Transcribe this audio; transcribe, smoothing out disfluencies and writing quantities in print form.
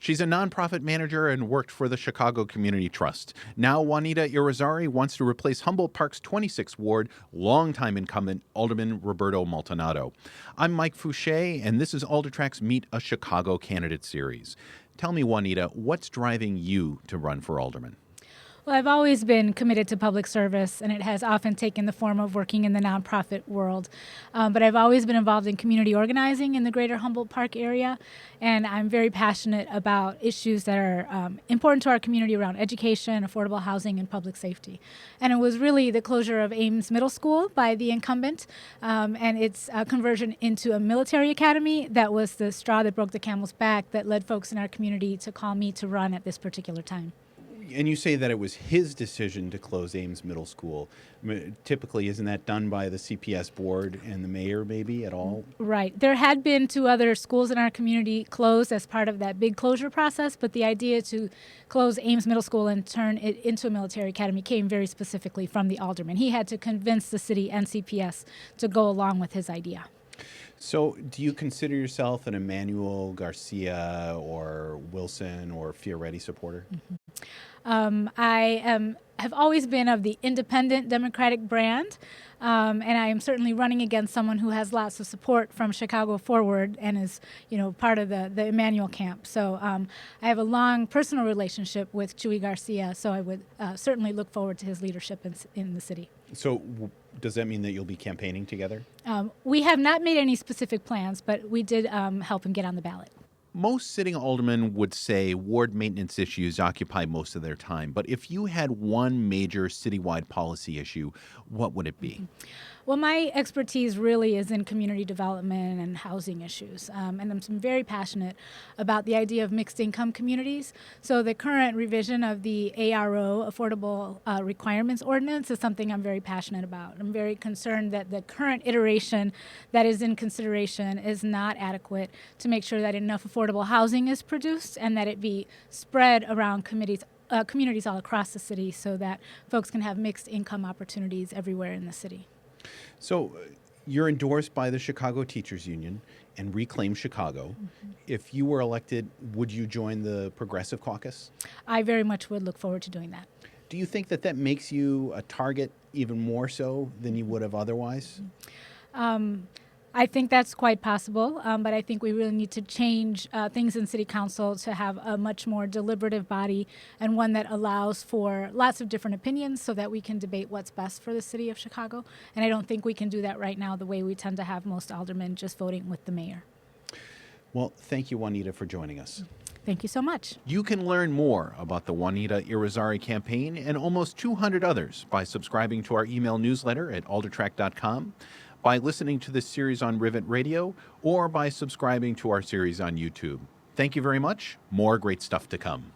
She's a nonprofit manager and worked for the Chicago Community Trust. Now Juanita Irrizary wants to replace Humboldt Park's 26th Ward, longtime incumbent Alderman Roberto Maltonado. I'm Mike Fouché, and this is Aldertrack's Meet a Chicago Candidate series. Tell me, Juanita, what's driving you to run for alderman? Well, I've always been committed to public service, and it has often taken the form of working in the nonprofit world. But I've always been involved in community organizing in the greater Humboldt Park area, and I'm very passionate about issues that are important to our community around education, affordable housing, and public safety. And it was really the closure of Ames Middle School by the incumbent and its conversion into a military academy that was the straw that broke the camel's back that led folks in our community to call me to run at this particular time. And you say that it was his decision to close Ames Middle School. I mean, typically, isn't that done by the CPS board and the mayor, maybe, at all? Right. There had been 2 other schools in our community closed as part of that big closure process, but the idea to close Ames Middle School and turn it into a military academy came very specifically from the alderman. He had to convince the city and CPS to go along with his idea. So do you consider yourself an Emmanuel Garcia or Wilson or Fioretti supporter? Mm-hmm. Have always been of the independent Democratic brand, and I am certainly running against someone who has lots of support from Chicago Forward and is, part of the Emmanuel camp. So I have a long personal relationship with Chuy Garcia, so I would certainly look forward to his leadership in the city. So does that mean that you'll be campaigning together? We have not made any specific plans, but we did help him get on the ballot. Most sitting aldermen would say ward maintenance issues occupy most of their time. But if you had one major citywide policy issue, what would it be? Well, my expertise really is in community development and housing issues. And I'm very passionate about the idea of mixed income communities. So the current revision of the ARO, Affordable Requirements Ordinance, is something I'm very passionate about. I'm very concerned that the current iteration that is in consideration is not adequate to make sure that enough affordable housing is produced and that it be spread around communities all across the city so that folks can have mixed income opportunities everywhere in the city. So you're endorsed by the Chicago Teachers Union and Reclaim Chicago. Mm-hmm. If you were elected, would you join the Progressive Caucus? I very much would look forward to doing that. Do you think that makes you a target even more so than you would have otherwise? I think that's quite possible, but I think we really need to change things in City Council to have a much more deliberative body and one that allows for lots of different opinions so that we can debate what's best for the city of Chicago. And I don't think we can do that right now the way we tend to have most aldermen just voting with the mayor. Well, thank you, Juanita, for joining us. Thank you so much. You can learn more about the Juanita Irrizary campaign and almost 200 others by subscribing to our email newsletter at aldertrack.com, by listening to this series on Rivet Radio, or by subscribing to our series on YouTube. Thank you very much. More great stuff to come.